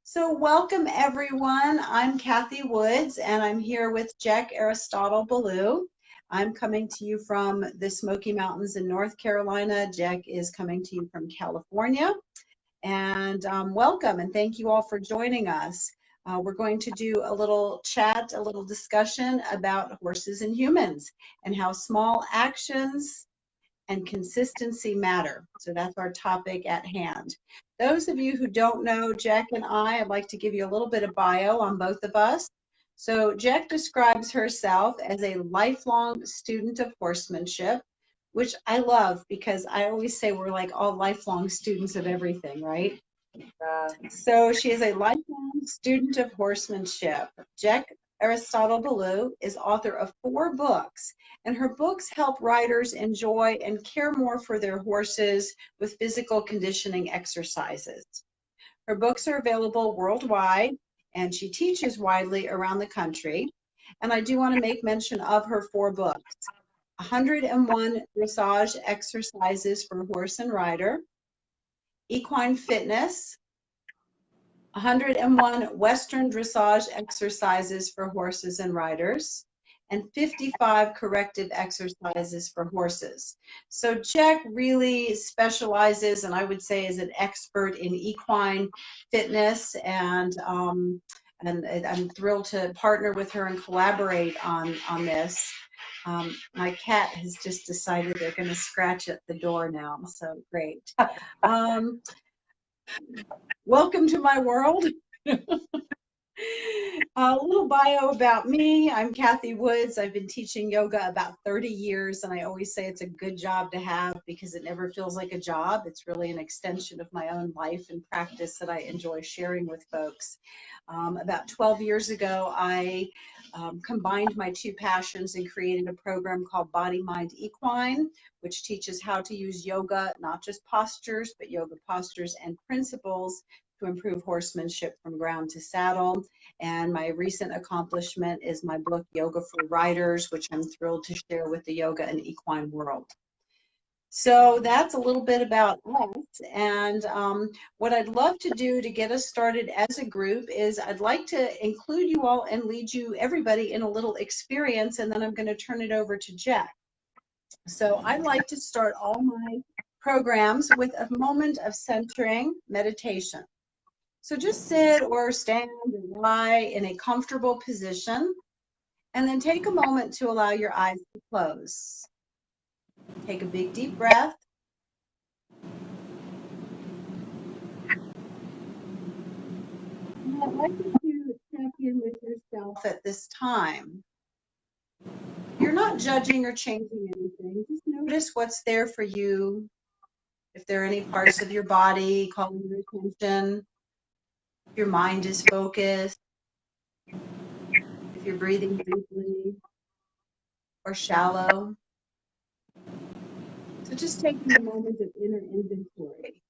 So welcome everyone. I'm Cathy Woods and I'm here with Jec Ballou. I'm coming to you from the Smoky Mountains in North Carolina. Jec is coming to you from California. And welcome and thank you all for joining us. We're going to do a little chat, a little discussion about horses and humans and how small actions and consistency matter. So that's our topic at hand. Those of you who don't know Jec and I'd like to give you a little bit of bio on both of us. So Jec describes herself as a lifelong student of horsemanship, which I love because I always say we're like all lifelong students of everything, right? So she is a lifelong student of horsemanship. Jec Ballou is author of 4 books, and her books help riders enjoy and care more for their horses with physical conditioning exercises. Her books are available worldwide, and she teaches widely around the country. And I do want to make mention of her 4 books. 101 Dressage Exercises for Horse and Rider, Equine Fitness, 101 Western Dressage Exercises for Horses and Riders, and 55 Corrective Exercises for Horses. So Jec really specializes, and I would say is an expert in equine fitness, and I'm thrilled to partner with her and collaborate on this. My cat has just decided they're going to scratch at the door now, so great. Welcome to my world. A little bio about me. I'm Cathy Woods. I've been teaching yoga about 30 years, and I always say it's a good job to have because it never feels like a job. It's really an extension of my own life and practice that I enjoy sharing with folks. About 12 years ago, I combined my 2 passions and created a program called Body, Mind, Equine, which teaches how to use yoga, not just postures, but yoga postures and principles to improve horsemanship from ground to saddle. And my recent accomplishment is my book, Yoga for Riders, which I'm thrilled to share with the yoga and equine world. So that's a little bit about us. And what I'd love to do to get us started as a group is I'd like to include you all and lead you, everybody, in a little experience, and then I'm going to turn it over to Jec. So I like to start all my programs with a moment of centering meditation. So just sit or stand or lie in a comfortable position, and then take a moment to allow your eyes to close. Take a big deep breath. And I'd like you to check in with yourself at this time. You're not judging or changing anything. Just notice what's there for you. If there are any parts of your body calling your attention, if your mind is focused, if you're breathing deeply or shallow. So just taking a moment of inner inventory.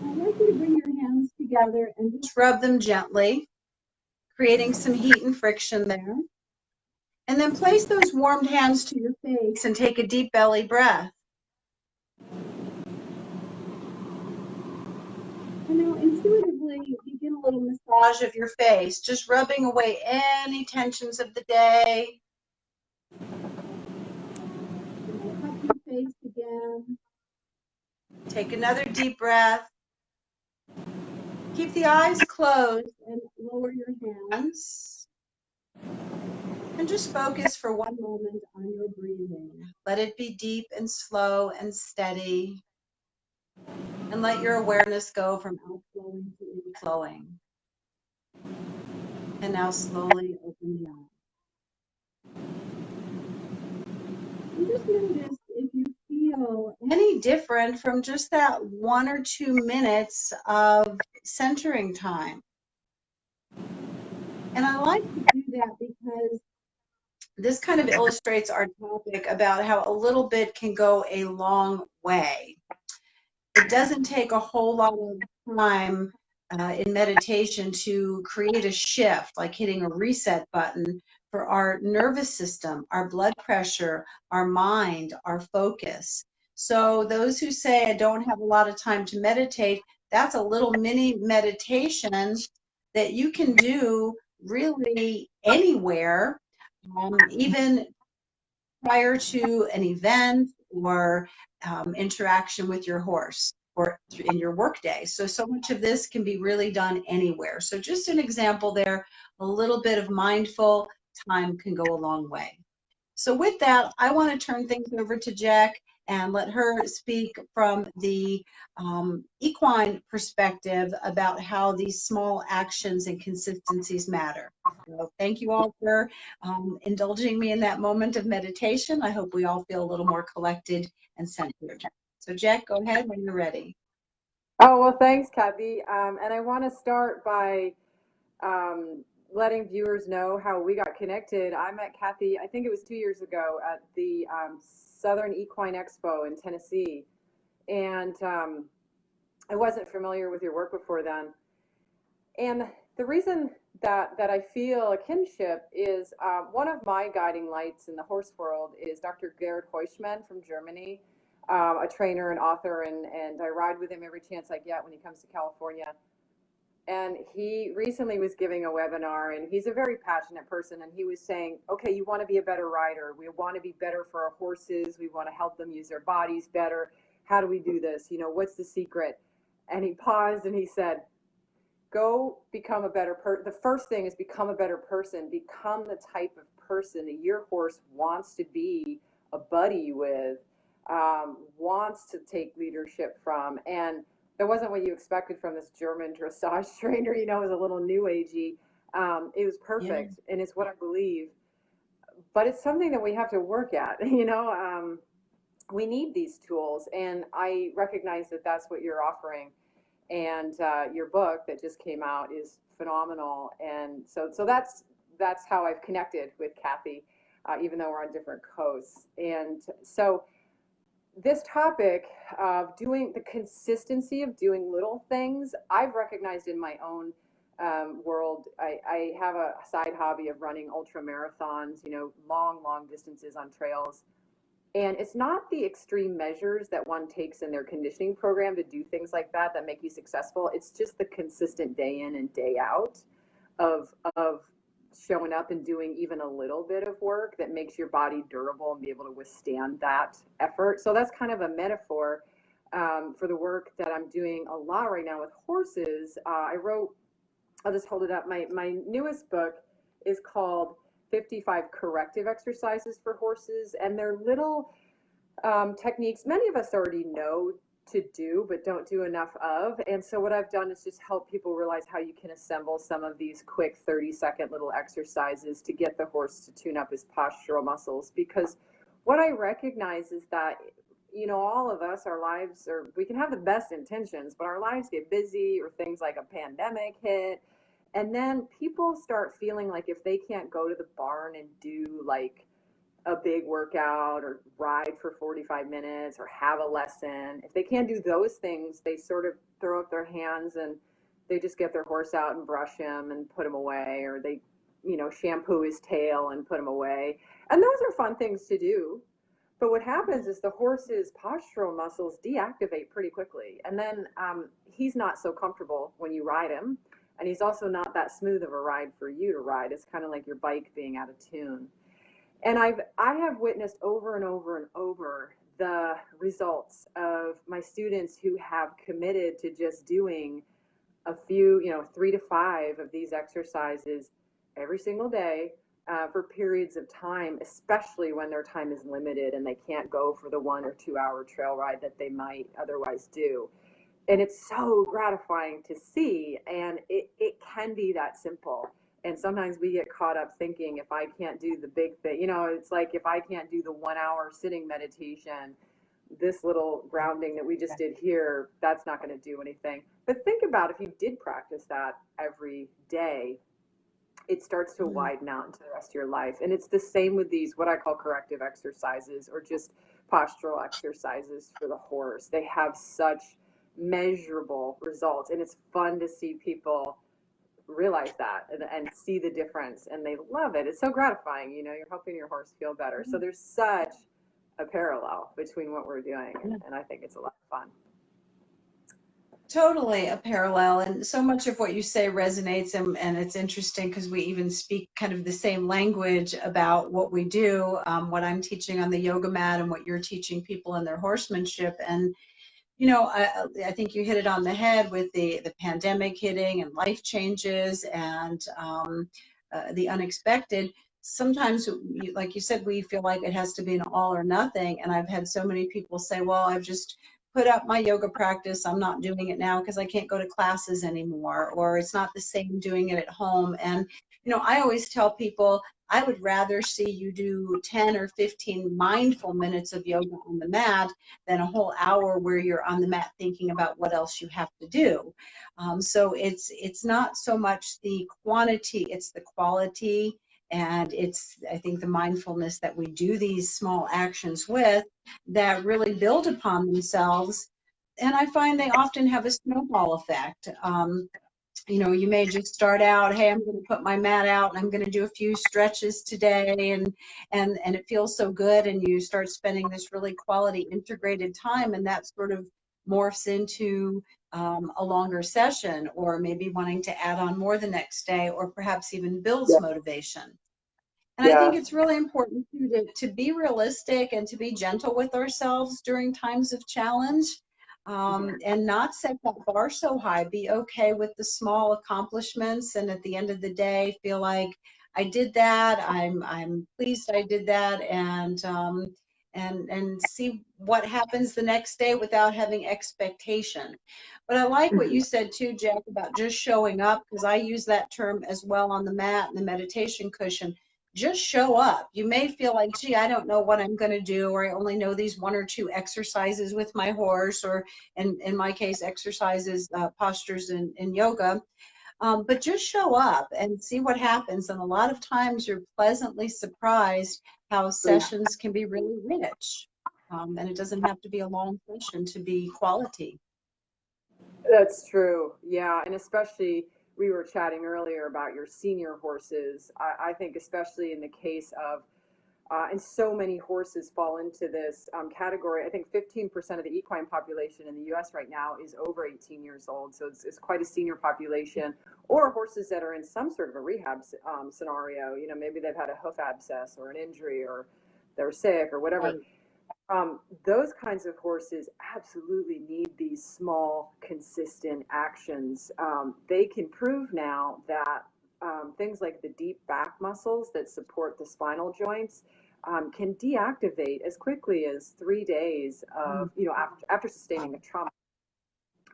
I'd like you to bring your hands together and just rub them gently, creating some heat and friction there. And then place those warmed hands to your face and take a deep belly breath. And now intuitively begin a little massage of your face, just rubbing away any tensions of the day. Cup your face again. Take another deep breath. Keep the eyes closed and lower your hands. And just focus for one moment on your breathing. Let it be deep and slow and steady. And let your awareness go from outflowing to inflowing. And now slowly open the eyes. And just notice if you feel any different from just that 1 or 2 minutes of centering time. And I like to do that because this kind of illustrates our topic about how a little bit can go a long way. It doesn't take a whole lot of time in meditation to create a shift, like hitting a reset button for our nervous system, our blood pressure, our mind, our focus. So those who say I don't have a lot of time to meditate, that's a little mini meditation that you can do really anywhere, even prior to an event or interaction with your horse or in your workday. So much of this can be really done anywhere. So just an example there, a little bit of mindful time can go a long way. So with that, I want to turn things over to Jec and let her speak from the equine perspective about how these small actions and consistencies matter. So thank you all for indulging me in that moment of meditation. I hope we all feel a little more collected and centered. So Jec, go ahead when you're ready. Oh, well, thanks, Cathy. And I want to start by letting viewers know how we got connected. I met Cathy, I think it was 2 years ago, at the Southern Equine Expo in Tennessee. And I wasn't familiar with your work before then. And the reason that I feel a kinship is one of my guiding lights in the horse world is Dr. Gerd Heuschmann from Germany, a trainer and author, and I ride with him every chance I get when he comes to California. And he recently was giving a webinar, and he's a very passionate person, and he was saying, okay, you want to be a better rider. We want to be better for our horses. We want to help them use their bodies better. How do we do this? You know, what's the secret? And he paused and he said, go become a better person. The first thing is become a better person. Become the type of person that your horse wants to be a buddy with, wants to take leadership from. And that wasn't what you expected from this German dressage trainer. You know, it was a little new agey. It was Yeah. perfect, and it's what I believe. But it's something that we have to work at. You know, we need these tools, and I recognize that that's what you're offering. And your book that just came out is phenomenal. And so that's how I've connected with Cathy, even though we're on different coasts. And so this topic of doing the consistency of doing little things, I've recognized in my own world. I have a side hobby of running ultra marathons, you know, long distances on trails. And it's not the extreme measures that one takes in their conditioning program to do things like that make you successful. It's just the consistent day in and day out of showing up and doing even a little bit of work that makes your body durable and be able to withstand that effort. So that's kind of a metaphor for the work that I'm doing a lot right now with horses. I wrote, I'll just hold it up. My newest book is called 55 Corrective Exercises for Horses, and they're little techniques many of us already know to do but don't do enough of. And so what I've done is just help people realize how you can assemble some of these quick 30-second little exercises to get the horse to tune up his postural muscles. Because what I recognize is that, you know, all of us, our lives are, we can have the best intentions, but our lives get busy, or things like a pandemic hit. And then people start feeling like if they can't go to the barn and do like a big workout or ride for 45 minutes or have a lesson, if they can't do those things, they sort of throw up their hands and they just get their horse out and brush him and put him away, or they, you know, shampoo his tail and put him away. And those are fun things to do. But what happens is the horse's postural muscles deactivate pretty quickly. And then he's not so comfortable when you ride him. And he's also not that smooth of a ride for you to ride. It's kind of like your bike being out of tune. And I have witnessed over and over and over the results of my students who have committed to just doing a few, you know, 3 to 5 of these exercises every single day for periods of time, especially when their time is limited and they can't go for the 1 or 2 hour trail ride that they might otherwise do. And it's so gratifying to see, and it can be that simple. And sometimes we get caught up thinking, if I can't do the big thing, you know, it's like if I can't do the 1 hour sitting meditation, this little grounding that we just did here, that's not going to do anything. But think about if you did practice that every day, it starts to widen out into the rest of your life. And it's the same with these, what I call corrective exercises, or just postural exercises for the horse. They have such measurable results, and it's fun to see people realize that and see the difference, and they love it. It's so gratifying, you know, you're helping your horse feel better. So there's such a parallel between what we're doing, and I think it's a lot of fun. Totally a parallel, and so much of what you say resonates, and it's interesting because we even speak kind of the same language about what we do, what I'm teaching on the yoga mat and what you're teaching people in their horsemanship. And I think you hit it on the head with the pandemic hitting and life changes and the unexpected. Sometimes, like you said, we feel like it has to be an all or nothing. And I've had so many people say, well, I've just put up my yoga practice. I'm not doing it now because I can't go to classes anymore, or it's not the same doing it at home. And, I always tell people, I would rather see you do 10 or 15 mindful minutes of yoga on the mat than a whole hour where you're on the mat thinking about what else you have to do. So it's not so much the quantity, it's the quality, and it's, I think, the mindfulness that we do these small actions with that really build upon themselves. And I find they often have a snowball effect. You may just start out, hey, I'm going to put my mat out and I'm going to do a few stretches today, and it feels so good, and you start spending this really quality integrated time, and that sort of morphs into a longer session, or maybe wanting to add on more the next day, or perhaps even builds motivation. And I think it's really important to be realistic and to be gentle with ourselves during times of challenge, and not set that bar so high. Be okay with the small accomplishments, and at the end of the day, feel like I did that. I'm pleased I did that, and see what happens the next day without having expectation. But I like what you said too, Jack, about just showing up, because I use that term as well on the mat and the meditation cushion. Just show up. You may feel like, gee, I don't know what I'm going to do, or I only know these one or two exercises with my horse, or in my case, exercises, postures in yoga. But just show up and see what happens. And a lot of times you're pleasantly surprised how sessions can be really rich. And it doesn't have to be a long session to be quality. That's true. Yeah. And especially, we were chatting earlier about your senior horses. I think, especially in the case of, and so many horses fall into this category. I think 15% of the equine population in the US right now is over 18 years old. So it's quite a senior population, or horses that are in some sort of a rehab scenario. Maybe they've had a hoof abscess or an injury, or they're sick or whatever. Right. Those kinds of horses absolutely need these small, consistent actions. They can prove now that things like the deep back muscles that support the spinal joints can deactivate as quickly as 3 days of, after sustaining a trauma,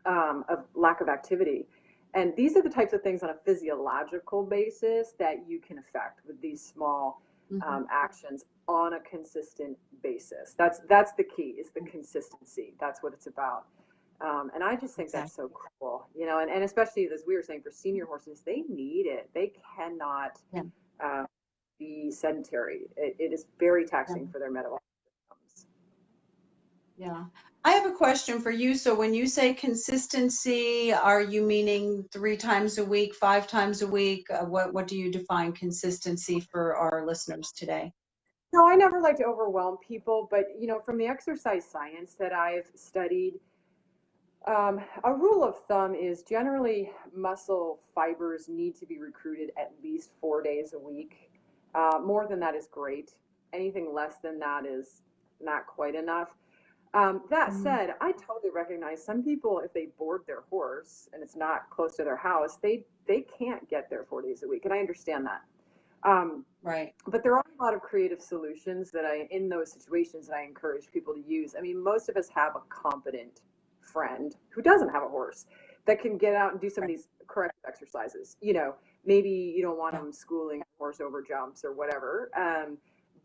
of lack of activity. And these are the types of things on a physiological basis that you can affect with these small actions on a consistent basis. That's the key, is the consistency. That's what it's about. And I just think that's so cool, and especially, as we were saying, for senior horses, they need it. They cannot be sedentary. It is very taxing for their metabolic systems. Yeah. I have a question for you. So when you say consistency, are you meaning 3 times a week, 5 times a week? What do you define consistency for our listeners today? No, I never like to overwhelm people, but from the exercise science that I've studied, a rule of thumb is generally muscle fibers need to be recruited at least 4 days a week. More than that is great. Anything less than that is not quite enough. That said, I totally recognize some people, if they board their horse and it's not close to their house, they can't get there 4 days a week, and I understand that. Right. But there are a lot of creative solutions in those situations, that I encourage people to use. I mean, most of us have a competent friend who doesn't have a horse that can get out and do some of these corrective exercises. Maybe you don't want them schooling a horse over jumps or whatever.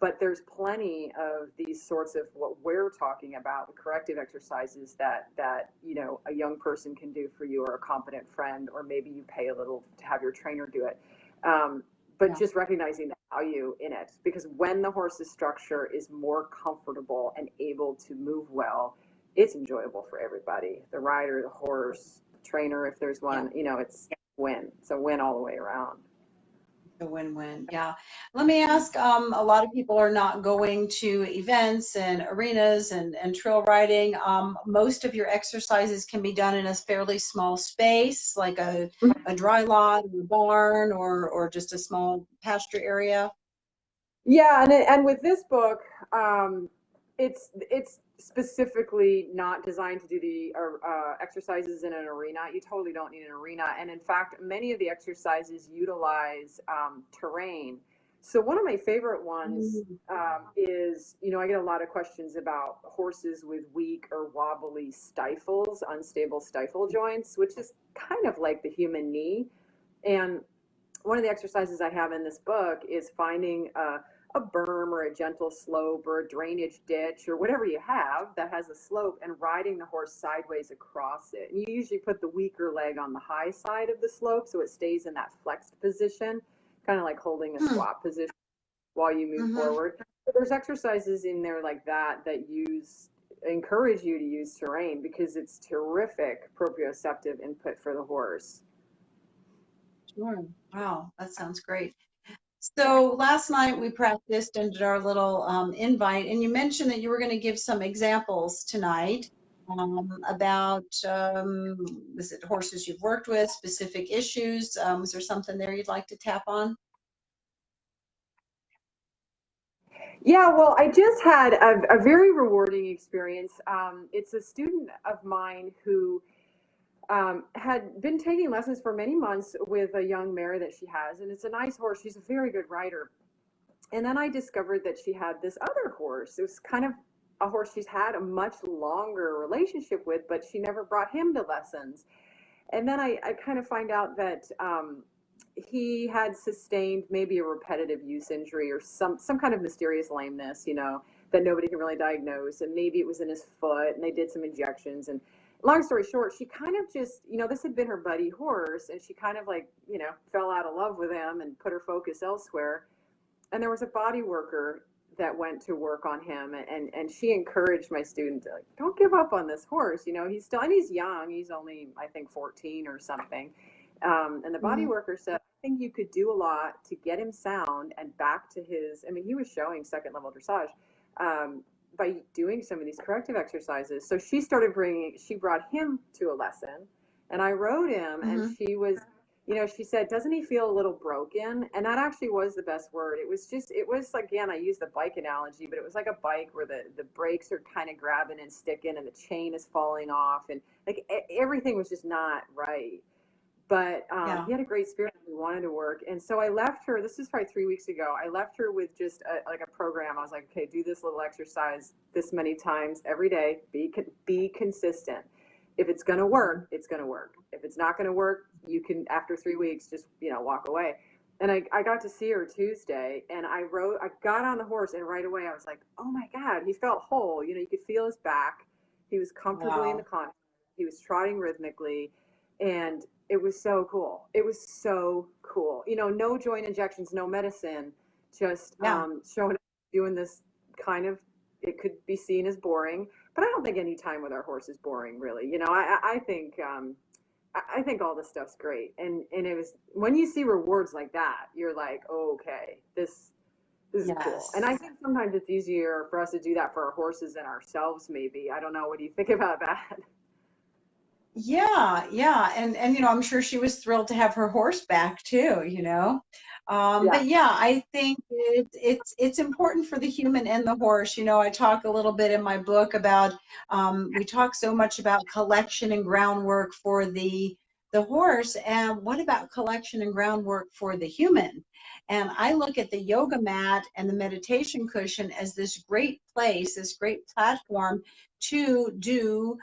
But there's plenty of these sorts of what we're talking about, the corrective exercises that a young person can do for you, or a competent friend, or maybe you pay a little to have your trainer do it. But just recognizing the value in it, because when the horse's structure is more comfortable and able to move well, it's enjoyable for everybody. The rider, the horse, the trainer, if there's one, it's win. It's a win all the way around. A win-win. Yeah. Let me ask, a lot of people are not going to events and arenas and trail riding. Most of your exercises can be done in a fairly small space, like a dry lot or a barn or just a small pasture area. Yeah, and with this book, it's specifically not designed to do the exercises in an arena. You totally don't need an arena, and in fact, many of the exercises utilize terrain. So one of my favorite ones Mm. is, I get a lot of questions about horses with weak or wobbly stifles, unstable stifle joints, which is kind of like the human knee. And one of the exercises I have in this book is finding a berm or a gentle slope or a drainage ditch or whatever you have that has a slope and riding the horse sideways across it. And you usually put the weaker leg on the high side of the slope so it stays in that flexed position, kind of like holding a Hmm. squat position while you move Mm-hmm. forward. But there's exercises in there like that that encourage you to use terrain because it's terrific proprioceptive input for the horse. Sure. Wow, that sounds great. So last night we practiced and did our little invite, and you mentioned that you were going to give some examples tonight about, was it horses you've worked with, specific issues? Was there something there you'd like to tap on? Yeah, well, I just had a very rewarding experience. It's a student of mine who had been taking lessons for many months with a young mare that she has, and it's a nice horse. She's a very good rider. And then I discovered that she had this other horse. It was kind of a horse she's had a much longer relationship with, but she never brought him to lessons. And then I kind of find out that he had sustained maybe a repetitive use injury or some kind of mysterious lameness, that nobody can really diagnose. And maybe it was in his foot, and they did some injections. And long story short, she kind of just, this had been her buddy horse, and she kind of like, fell out of love with him and put her focus elsewhere. And there was a body worker that went to work on him, and she encouraged my student to, like, don't give up on this horse. He's still, and he's young, he's only I think 14 or something. And the body Hmm. worker said, I think you could do a lot to get him sound and back to he was showing second level dressage, by doing some of these corrective exercises. So she brought him to a lesson, and I rode him, and Hmm. she said, doesn't he feel a little broken? And that actually was the best word. It was, again, I use the bike analogy, but it was like a bike where the brakes are kind of grabbing and sticking and the chain is falling off. And like everything was just not right. But Yeah. he had a great spirit. He wanted to work. And so I left her, this is probably 3 weeks ago. I left her with just like a program. I was like, okay, do this little exercise this many times every day. Be consistent. If it's going to work, it's going to work. If it's not going to work, you can, after 3 weeks, just, walk away. And I got to see her Tuesday, and I got on the horse, and right away I was like, oh my God, he felt whole. You could feel his back. He was comfortably in the Wow. con. He was trotting rhythmically, and it was so cool. It was so cool. No joint injections, no medicine, just Yeah. showing up, doing this kind of, it could be seen as boring, but I don't think any time with our horse is boring, really. I think all this stuff's great. And it was, when you see rewards like that, you're like, oh, okay, this is cool. And I Yes. think sometimes it's easier for us to do that for our horses than ourselves, maybe. I don't know. What do you think about that? Yeah, yeah, and I'm sure she was thrilled to have her horse back too, Yeah. But yeah, I think it's important for the human and the horse. I talk a little bit in my book about, we talk so much about collection and groundwork for the horse, and what about collection and groundwork for the human? And I look at the yoga mat and the meditation cushion as this great place, this great platform to do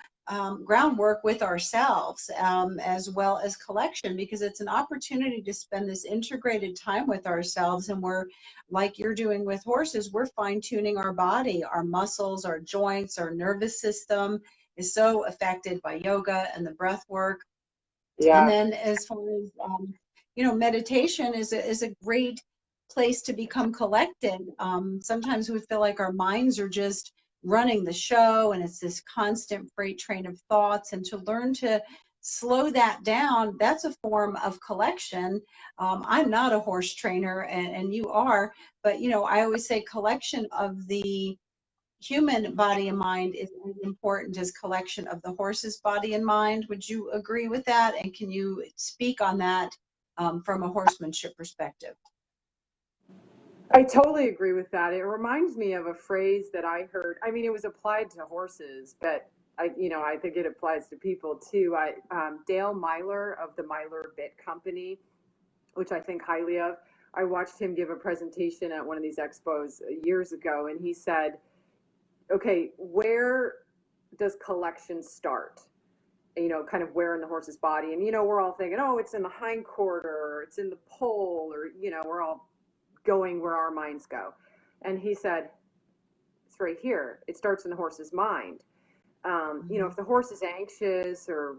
groundwork with ourselves, as well as collection, because it's an opportunity to spend this integrated time with ourselves. And we're, like you're doing with horses, we're fine tuning our body, our muscles, our joints, our nervous system is so affected by yoga and the breath work. And Yeah. then as far as, meditation is a great place to become collected. Sometimes we feel like our minds are just running the show, and it's this constant freight train of thoughts. And to learn to slow that down, that's a form of collection. I'm not a horse trainer, and you are, but you know, I always say collection of the human body and mind is as important as collection of the horse's body and mind. Would you agree with that? And can you speak on that from a horsemanship perspective? I totally agree with that. It reminds me of a phrase that I heard. I mean, it was applied to horses, but I think it applies to people too. Dale Myler of the Myler Bit Company, which I think highly of. I watched him give a presentation at one of these expos years ago, and he said, "Okay, where does collection start? Kind of where in the horse's body?" And we're all thinking, "Oh, it's in the hind quarter, or it's in the pole, or we're all going where our minds go." And he said, it's right here. It starts in the horse's mind. If the horse is anxious or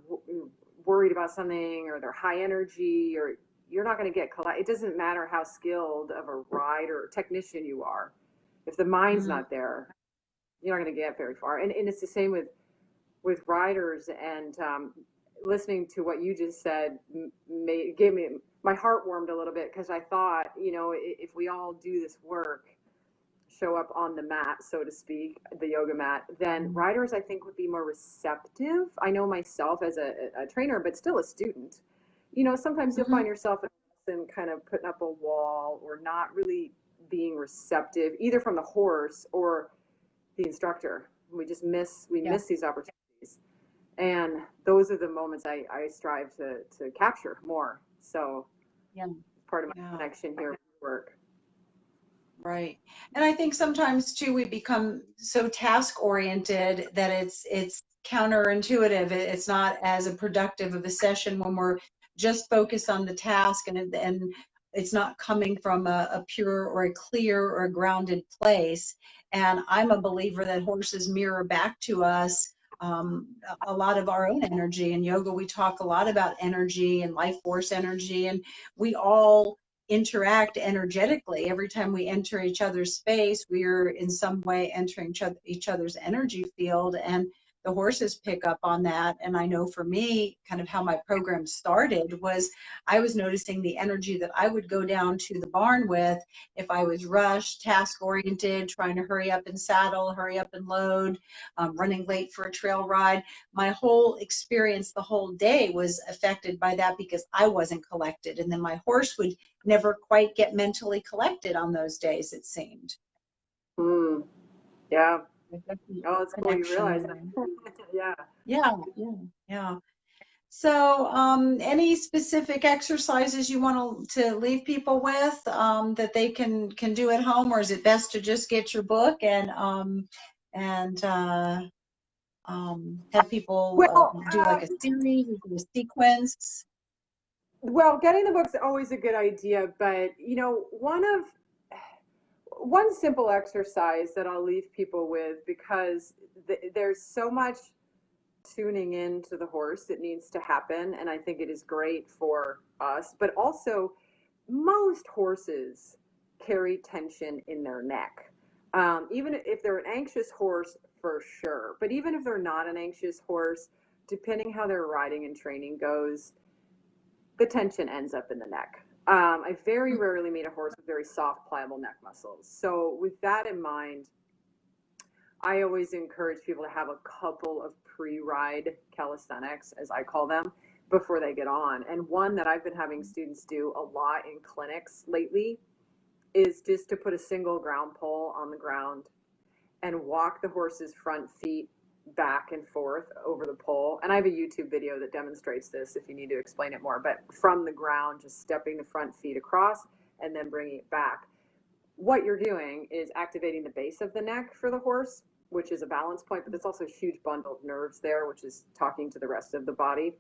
worried about something, or they're high energy, or you're not going to get it doesn't matter how skilled of a rider or technician you are. If the mind's not there, you're not going to get very far. And it's the same with riders. And listening to what you just said gave me, my heart warmed a little bit, because I thought, if we all do this work, show up on the mat, so to speak, the yoga mat, then riders, I think, would be more receptive. I know myself as a trainer, but still a student. Sometimes you'll find yourself in kind of putting up a wall, or not really being receptive, either from the horse or the instructor. We just miss these opportunities. And those are the moments I strive to capture more. So part of my connection here with work. Right. And I think sometimes too, we become so task oriented that it's counterintuitive. It's not as a productive of a session when we're just focused on the task, and it's not coming from a pure or a clear or a grounded place. And I'm a believer that horses mirror back to us a lot of our own energy. In yoga, we talk a lot about energy and life force energy, and we all interact energetically. Every time we enter each other's space, we're in some way entering each other's energy field, and the horses pick up on that. And I know for me, kind of how my program started was I was noticing the energy that I would go down to the barn with if I was rushed, task oriented, trying to hurry up and saddle, hurry up and load, running late for a trail ride. My whole experience the whole day was affected by that, because I wasn't collected. And then my horse would never quite get mentally collected on those days, it seemed. Yeah. Oh, it's cool you realize that. Yeah. So any specific exercises you want to leave people with that they can do at home, or is it best to just get your book and have people do like a series or a sequence? Well, getting the book's always a good idea, but one simple exercise that I'll leave people with, because there's so much tuning into the horse that needs to happen, and I think it is great for us, but also most horses carry tension in their neck. Even if they're an anxious horse, for sure, but even if they're not an anxious horse, depending how their riding and training goes, the tension ends up in the neck. I very rarely meet a horse with very soft, pliable neck muscles. So with that in mind, I always encourage people to have a couple of pre-ride calisthenics, as I call them, before they get on. And one that I've been having students do a lot in clinics lately is just to put a single ground pole on the ground and walk the horse's front feet back and forth over the pole. And I have a YouTube video that demonstrates this if you need to explain it more, but from the ground, just stepping the front feet across and then bringing it back. What you're doing is activating the base of the neck for the horse, which is a balance point, but there's also a huge bundle of nerves there, which is talking to the rest of the body.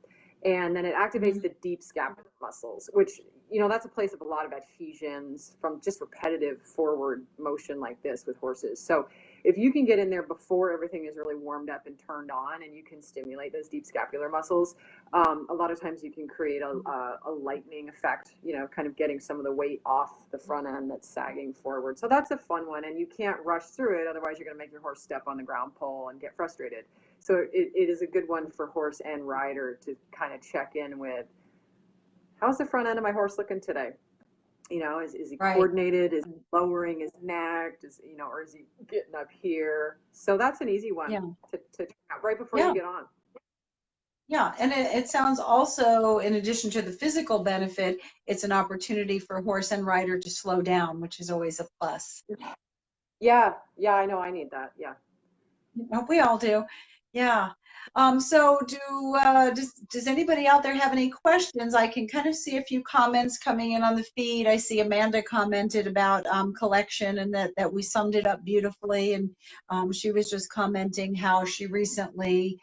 And then it activates the deep scapular muscles, which, that's a place of a lot of adhesions from just repetitive forward motion like this with horses. So if you can get in there before everything is really warmed up and turned on, and you can stimulate those deep scapular muscles, a lot of times you can create a lightening effect, kind of getting some of the weight off the front end that's sagging forward. So that's a fun one, and you can't rush through it, otherwise you're going to make your horse step on the ground pole and get frustrated. So it is a good one for horse and rider to kind of check in with, how's the front end of my horse looking today? Is he coordinated? Is he lowering his neck? Or is he getting up here? So that's an easy one to check out right before you get on. Yeah, and it sounds also, in addition to the physical benefit, it's an opportunity for horse and rider to slow down, which is always a plus. Yeah, I know. I need that. Yeah. We all do. Yeah. So does anybody out there have any questions? I can kind of see a few comments coming in on the feed. I see Amanda commented about collection, and that we summed it up beautifully. And she was just commenting how she recently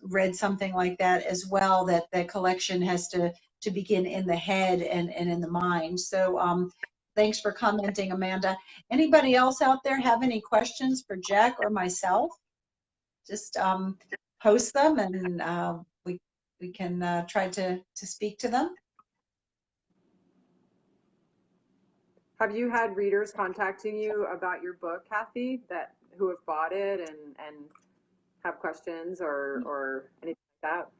read something like that as well, that collection has to begin in the head and in the mind. So thanks for commenting, Amanda. Anybody else out there have any questions for Jec or myself? Just post them, and we can try to speak to them. Have you had readers contacting you about your book, Cathy, who have bought it and have questions or anything like that?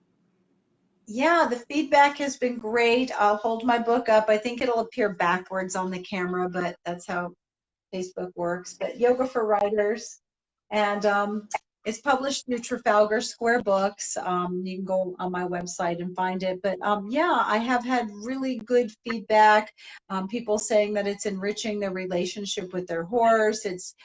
Yeah, the feedback has been great. I'll hold my book up. I think it'll appear backwards on the camera, but that's how Facebook works. But Yoga for Writers, and it's published through Trafalgar Square Books. You can go on my website and find it. But yeah, I have had really good feedback. People saying that it's enriching their relationship with their horse. It's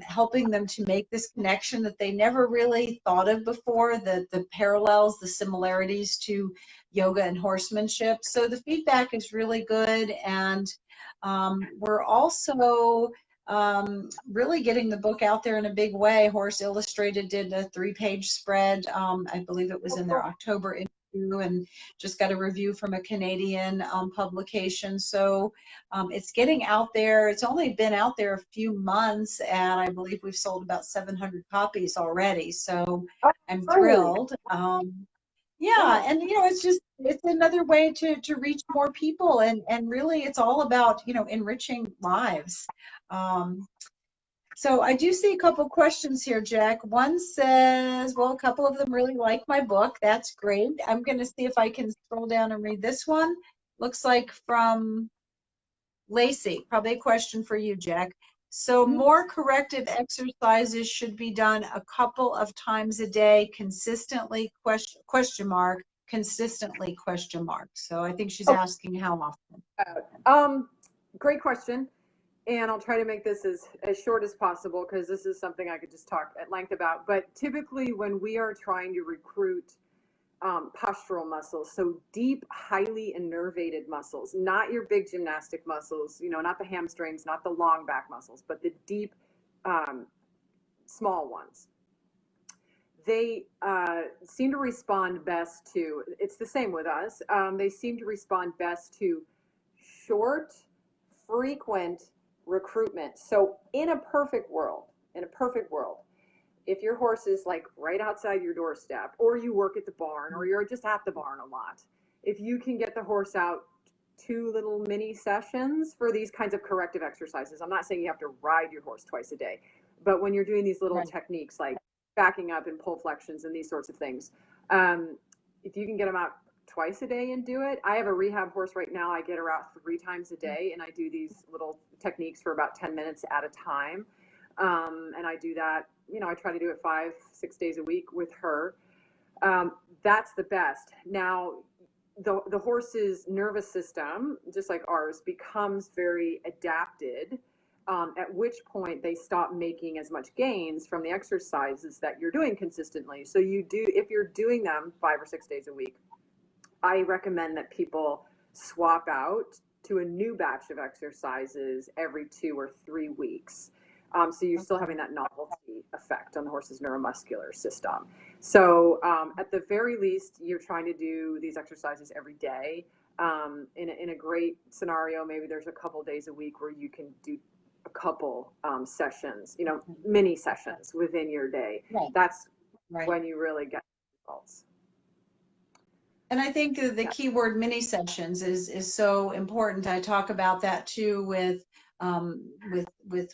helping them to make this connection that they never really thought of before, the parallels, the similarities to yoga and horsemanship. So the feedback is really good. And we're also really getting the book out there in a big way. Horse Illustrated did a 3-page spread. I believe it was in their October issue, and just got a review from a Canadian publication. So it's getting out there. It's only been out there a few months, and I believe we've sold about 700 copies already. So I'm thrilled. Yeah, and it's another way to reach more people, and really it's all about enriching lives. So I do see a couple questions here, Jec. One says, well, a couple of them really like my book. That's great. I'm going to see if I can scroll down and read this one. Looks like from Lacey, probably a question for you, Jec. So more corrective exercises should be done a couple of times a day, consistently, question mark, consistently, question mark. So I think she's asking how often. Great question. And I'll try to make this as short as possible, because this is something I could just talk at length about. But typically when we are trying to recruit postural muscles, so deep, highly innervated muscles, not your big gymnastic muscles, not the hamstrings, not the long back muscles, but the deep, small ones. They seem to respond best to, it's the same with us, they seem to respond best to short, frequent recruitment. So in a perfect world, if your horse is like right outside your doorstep, or you work at the barn, or you're just at the barn a lot, if you can get the horse out 2 little mini sessions for these kinds of corrective exercises, I'm not saying you have to ride your horse twice a day, but when you're doing these little techniques like backing up and pull flexions and these sorts of things, if you can get them out twice a day and do it. I have a rehab horse right now. I get her out 3 times a day, and I do these little techniques for about 10 minutes at a time. And I do that, I try to do it 5-6 days a week with her. That's the best. Now, the horse's nervous system, just like ours, becomes very adapted, at which point they stop making as much gains from the exercises that you're doing consistently. So if you're doing them 5 or 6 days a week, I recommend that people swap out to a new batch of exercises every 2 or 3 weeks. So you're still having that novelty effect on the horse's neuromuscular system. So at the very least, you're trying to do these exercises every day. In a great scenario, maybe there's a couple days a week where you can do a couple sessions, mini sessions within your day. Right. That's Right. when you really get results. And I think the key word mini sessions is so important. I talk about that too with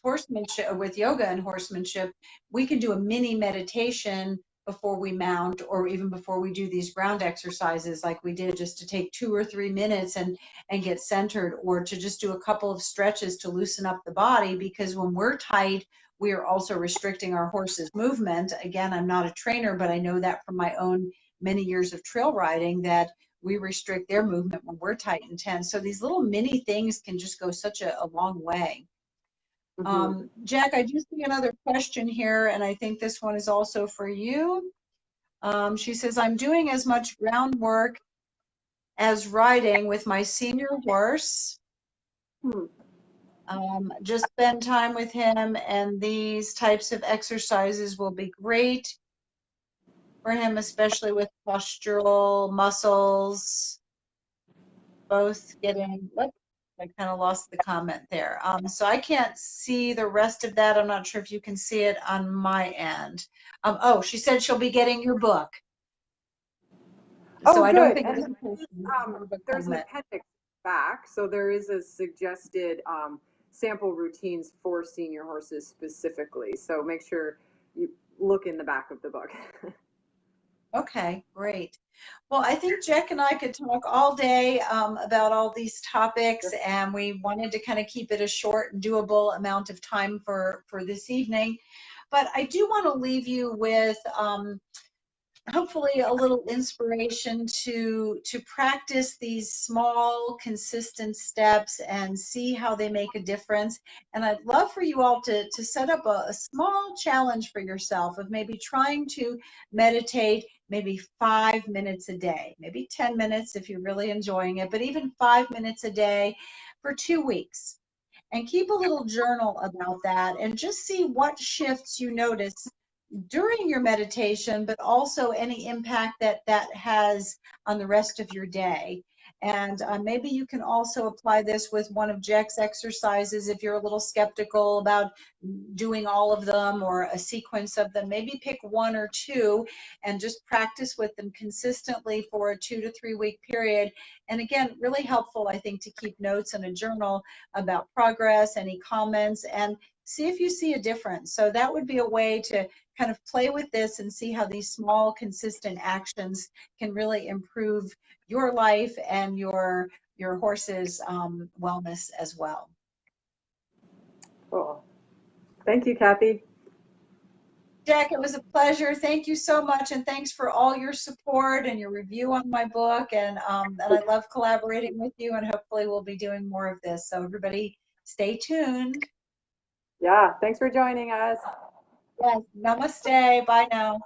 horsemanship, with yoga and horsemanship. We can do a mini meditation before we mount, or even before we do these ground exercises like we did, just to take 2 or 3 minutes and get centered, or to just do a couple of stretches to loosen up the body, because when we're tight, we are also restricting our horse's movement. Again, I'm not a trainer, but I know that from my own many years of trail riding, that we restrict their movement when we're tight and tense. So these little mini things can just go such a long way. Jack, I do see another question here, and I think this one is also for you. She says, I'm doing as much groundwork as riding with my senior horse. Just spend time with him, and these types of exercises will be great for him, especially with postural muscles, both getting, I kind of lost the comment there. So I can't see the rest of that. I'm not sure if you can see it on my end. Oh, she said she'll be getting your book. So Oh, I don't good. think it was And a question, there's an comment. appendix back, so there is a suggested sample routines for senior horses specifically. So make sure you look in the back of the book. Okay, great. Well, I think Jack and I could talk all day about all these topics, and we wanted to kind of keep it a short and doable amount of time for this evening. But I do want to leave you with hopefully a little inspiration to practice these small, consistent steps and see how they make a difference. And I'd love for you all to set up a small challenge for yourself of maybe trying to meditate maybe 5 minutes a day, maybe 10 minutes if you're really enjoying it, but even 5 minutes a day for 2 weeks. And keep a little journal about that, and just see what shifts you notice during your meditation, but also any impact that that has on the rest of your day. And maybe you can also apply this with one of Jec's exercises if you're a little skeptical about doing all of them or a sequence of them. Maybe pick 1 or 2 and just practice with them consistently for a 2 to 3 week period. And again, really helpful, I think, to keep notes in a journal about progress, any comments, and see if you see a difference. So that would be a way to kind of play with this and see how these small, consistent actions can really improve your life and your horse's wellness as well. Cool. Thank you, Cathy. Jack, it was a pleasure. Thank you so much, and thanks for all your support and your review on my book. And I love collaborating with you, and hopefully we'll be doing more of this. So everybody, stay tuned. Yeah, thanks for joining us. Yes, namaste. Bye now.